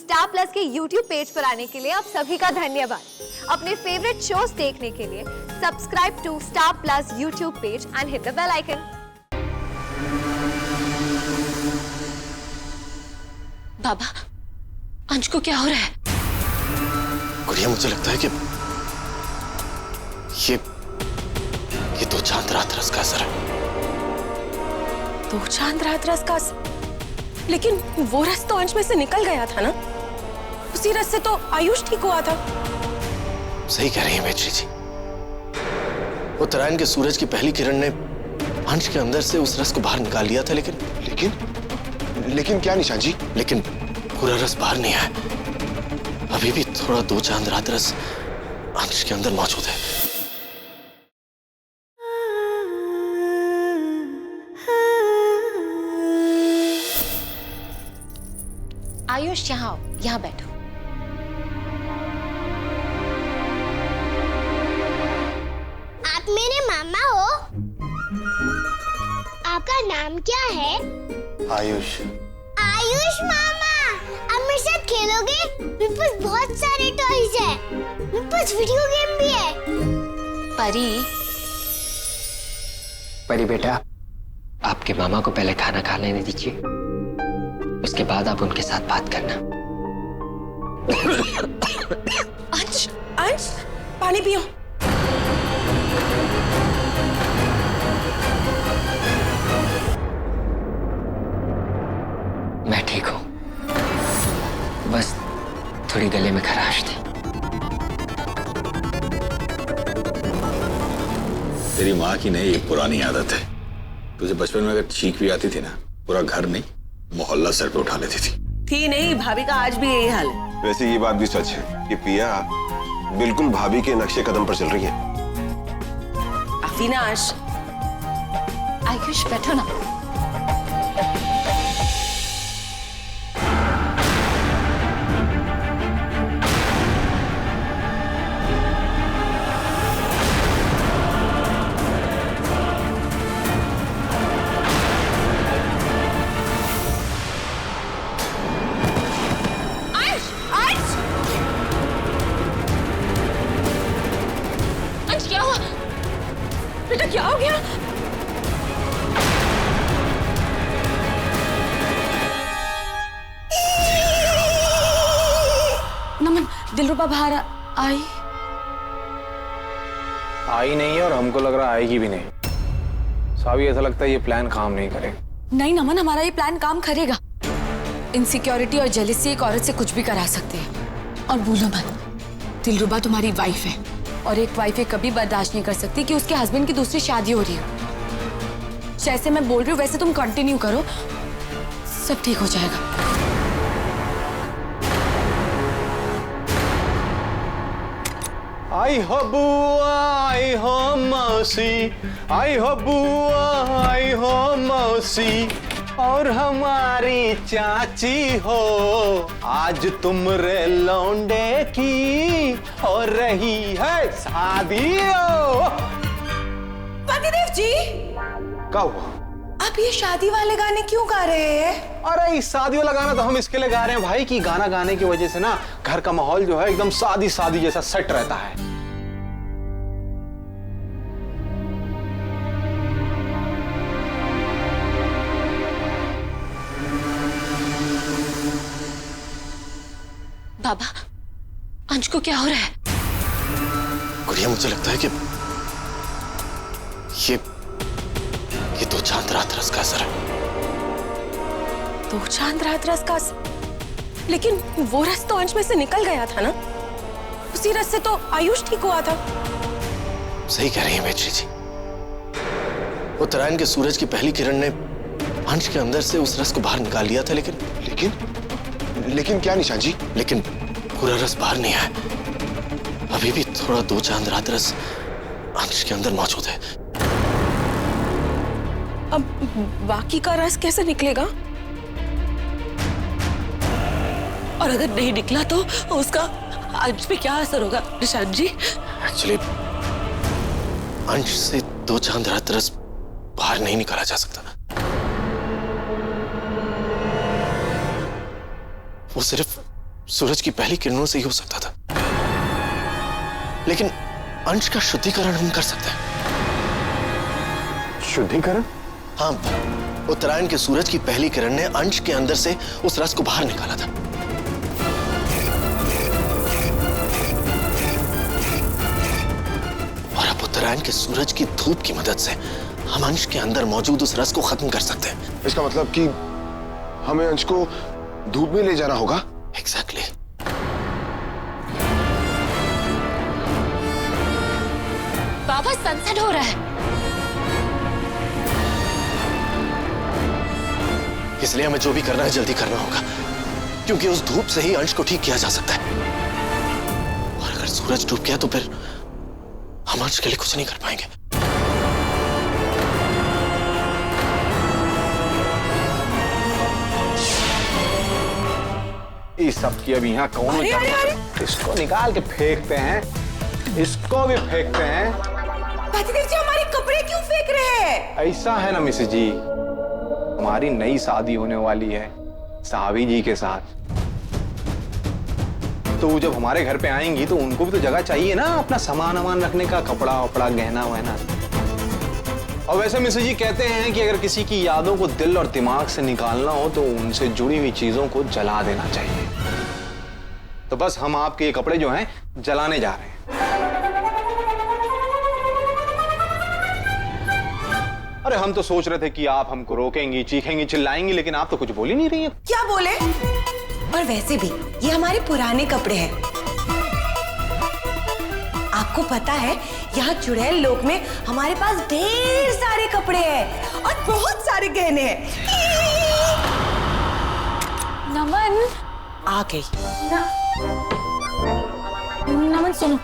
Star plus के YouTube page पर आने के लिए आप सभी का धन्यवाद। अपने फेवरेट शोज देखने के लिए subscribe to Star Plus YouTube page and hit the bell icon. बाबा, अंश को क्या हो रहा है? गुड़िया, मुझे लगता है कि ये दो चांद रात रस का असर है। दो चांद रात रस का असर? लेकिन वो रस तो अंश में से निकल गया था ना? उसी रस से तो आयुष ठीक हुआ था। सही कह रही है मैत्री जी। उत्तरायण के सूरज की पहली किरण ने अंश के अंदर से उस रस को बाहर निकाल लिया था, लेकिन क्या निशान जी? लेकिन पूरा रस बाहर नहीं आया। अभी भी थोड़ा दो चांद रात रस अंश के अंदर मौजूद है। आयुष, यहाँ आओ, यहाँ बैठो। आप मेरे मामा हो? आपका नाम क्या है? आयुष। आयुष मामा, आप मेरे साथ खेलोगे? मेरे पास बहुत सारे टॉयज हैं। मेरे पास वीडियो गेम भी है। परी बेटा, आपके मामा को पहले खाना खा लेने दीजिए, उसके बाद आप उनके साथ बात करना। अंश, अंश, पानी पियो। मैं ठीक हूँ, बस थोड़ी गले में खराश थी। तेरी माँ की नहीं, एक पुरानी आदत है। तुझे बचपन में अगर छींक भी आती थी ना, पूरा घर नहीं मोहल्ला सर पे उठा लेती थी नहीं, भाभी का आज भी यही हाल है। वैसे ये बात भी सच है कि पिया बिल्कुल भाभी के नक्शे कदम पर चल रही है। अविनाश, आयुष बैठो ना। क्या हुआ बेटा, क्या हो गया? नमन, दिलरुबा बाहर आई नहीं है और हमको लग रहा आएगी भी नहीं। सावी, ऐसा लगता है ये प्लान काम नहीं करेगा। नहीं नमन, हमारा ये प्लान काम करेगा। इनसिक्योरिटी और जेलसी एक औरत से कुछ भी करा सकते हैं। और भूलो मत, दिलरुबा तुम्हारी वाइफ है और एक वाइफ कभी बर्दाश्त नहीं कर सकती कि उसके हस्बैंड की दूसरी शादी हो रही हो। जैसे मैं बोल रही हूँ वैसे तुम कंटिन्यू करो, सब ठीक हो जाएगा। आई हो बुआ, आई हो मौसी, आई हो बुआ, आई हो मौसी, और हमारी चाची हो, आज तुमरे लौंडे की हो रही है शादी। पतिदेव जी, क्या हुआ? आप ये शादी वाले गाने क्यों गा रहे हैं? अरे इस शादी वाला गाना तो हम इसके लिए गा रहे हैं भाई कि गाना गाने की वजह से ना घर का माहौल जो है एकदम शादी शादी जैसा सेट रहता है। बाबा, अंश को क्या हो रहा है? गुड़िया, मुझे लगता है कि ये दो चांद रात रस का असर है। दो चांद रात रस का असर? लेकिन वो रस तो अंश में से निकल गया था ना? उसी रस से तो आयुष ठीक हुआ था। सही कह रही है मैत्री जी। उत्तरायण के सूरज की पहली किरण ने अंश के अंदर से उस रस को बाहर निकाल लिया था, लेकिन क्या निशान जी? लेकिन पूरा रस बाहर नहीं आया। अभी भी थोड़ा दो चांद रात रस अंश के अंदर मौजूद है। अब बाकी का रस कैसे निकलेगा? और अगर नहीं निकला तो उसका अंश पे क्या असर होगा निशांत जी? एक्चुअली अंश से दो चांद रात रस बाहर नहीं निकाला जा सकता। वो सूरज की पहली किरणों से ही हो सकता था, लेकिन अंश का शुद्धिकरण हम कर सकते हैं। शुद्धिकरण? हाँ, उत्तरायण के सूरज की पहली किरण ने अंश के अंदर से उस रस को बाहर निकाला था। और अब उत्तरायण के सूरज की धूप की मदद से हम अंश के अंदर मौजूद उस रस को खत्म कर सकते हैं। इसका मतलब कि हमें अंश को धूप में ले जाना होगा? एग्जैक्टली। बाबा सनसेट हो रहा है। इसलिए हमें जो भी करना है जल्दी करना होगा, क्योंकि उस धूप से ही अंश को ठीक किया जा सकता है। और अगर सूरज डूब गया तो फिर हम अंश के लिए कुछ नहीं कर पाएंगे। इस सब की अब यहाँ कौन? अरे इसको निकाल के फेंकते हैं, इसको भी फेंकते हैं। भातीदेव जी हमारे कपड़े क्यों फेंक रहे हैं? ऐसा है ना मिसेज जी, हमारी नई शादी होने वाली है सावी जी के साथ, तो जब हमारे घर पे आएंगी तो उनको भी तो जगह चाहिए ना अपना सामान वामान रखने का, कपड़ा वपड़ा गहना वहना। और वैसे मिसेज जी कहते हैं कि अगर किसी की यादों को दिल और दिमाग से निकालना हो तो उनसे जुड़ी हुई चीजों को जला देना चाहिए। तो बस हम आपके ये कपड़े जो हैं जलाने जा रहे हैं। अरे हम तो सोच रहे थे कि आप हमको रोकेंगी, चीखेंगी, चिल्लाएंगी, लेकिन आप तो कुछ बोल ही नहीं रही हैं। क्या बोले? और वैसे भी ये हमारे पुराने कपड़े हैं। आपको पता है यहाँ चुड़ैल लोक में हमारे पास ढेर सारे कपड़े हैं और बहुत सारे गहने हैं। नमन आ गई। नमन सुनो,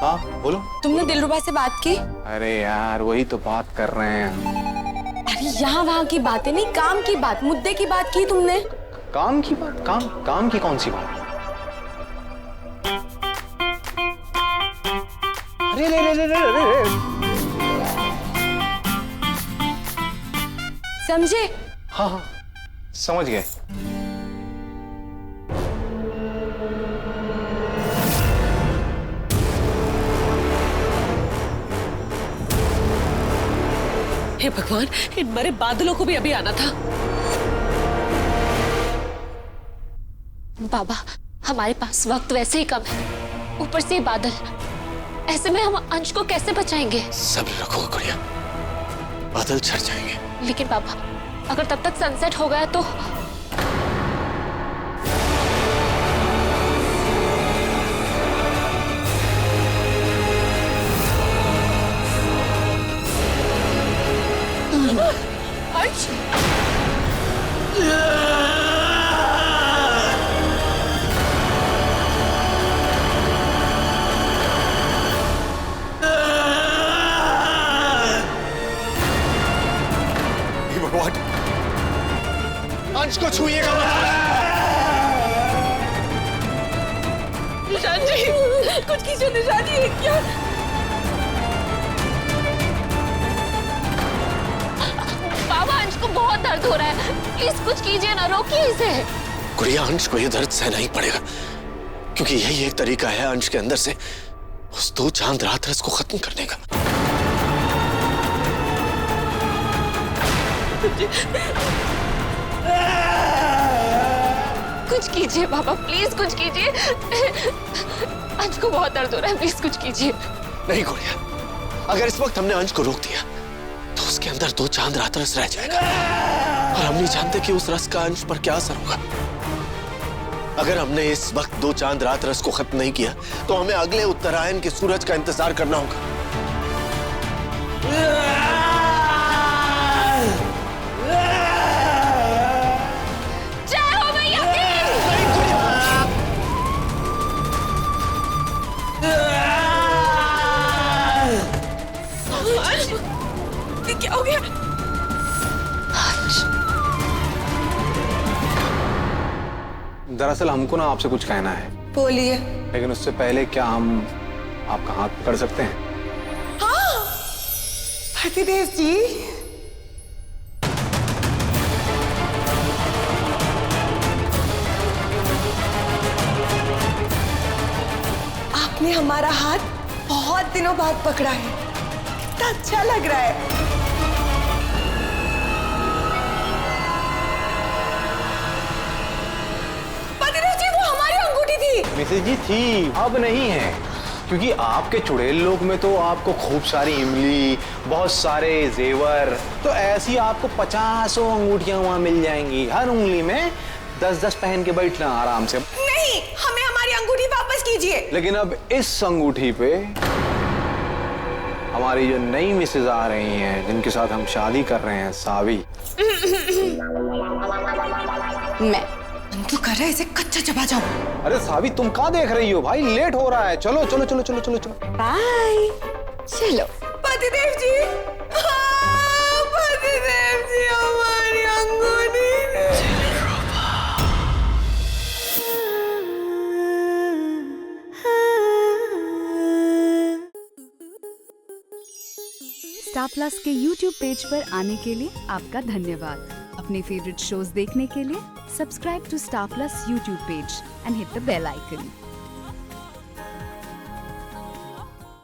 हाँ बोलो। तुमने दिलरुबा से बात की? अरे यार वही तो बात कर रहे हैं। अरे यहाँ वहाँ की बातें नहीं, काम की बात, मुद्दे की बात की तुमने? काम की बात? काम की कौन सी बात? अरे रे रे रे रे रे। समझे? हाँ हाँ समझ गए। हे भगवान, इन मरे बादलों को भी अभी आना था। बाबा हमारे पास वक्त वैसे ही कम है, ऊपर से बादल, ऐसे में हम अंश को कैसे बचाएंगे? सब्र रखो गुड़िया, बादल छट जाएंगे। लेकिन बाबा अगर तब तक सनसेट हो गया तो? अंश अंश को छूइएगा निशान जी, कुछ कीजिए निशान जी। क्या? बाबा अंश को बहुत दर्द हो रहा है, प्लीज कुछ कीजिए ना, रोकिए इसे। गुड़िया अंश को ये दर्द सहना ही पड़ेगा, क्योंकि यही एक तरीका है अंश के अंदर से उस दो चांद रात रस को खत्म करने का। कुछ कीजिए बाबा, प्लीज कुछ कीजिए। अंश को बहुत दर्द हो रहा है, प्लीज कुछ कीजिए। नहीं गुड़िया, अगर इस वक्त हमने अंश को रोक दिया तो उसके अंदर दो चांद रात रस रह जाएगा, और हम नहीं जानते कि उस रस का अंश पर क्या असर होगा। अगर हमने इस वक्त दो चांद रात रस को खत्म नहीं किया तो हमें अगले उत्तरायण के सूरज का इंतजार करना होगा। जय हो मैया की। क्या हो गया? दरअसल हमको ना आपसे कुछ कहना है। बोलिए। लेकिन उससे पहले क्या हम आपका हाथ पकड़ सकते हैं? हाँ भातीदेव जी, आपने हमारा हाथ बहुत दिनों बाद पकड़ा है, कितना अच्छा लग रहा है। पतिदेव जी, वो हमारी अंगूठी थी। मिसेज जी थी, अब नहीं है, क्योंकि आपके चुड़ैल लोक में तो आपको खूब सारी इमली, बहुत सारे जेवर, तो ऐसी आपको 50 अंगूठियां वहां मिल जाएंगी। हर उंगली में 10-10 पहन के बैठना आराम से। नहीं, हमें हमारी अंगूठी वापस कीजिए। लेकिन अब इस अंगूठी पे हमारी जो नई मिसेज आ रही हैं, जिनके साथ हम शादी कर रहे हैं, सावी। मैं तू कर रहा है, इसे कच्चा चबा जाओ। अरे सावी, तुम कहाँ देख रही हो भाई? लेट हो रहा है, चलो चलो चलो चलो चलो चलो। बाय। चलो। पतिदेव जी, हाँ, पतिदेव जी, हमारी अंगूठी। स्टार प्लस के YouTube पेज पर आने के लिए आपका धन्यवाद। अपने फेवरेट शोज देखने के लिए subscribe to Star Plus YouTube page and hit the bell icon.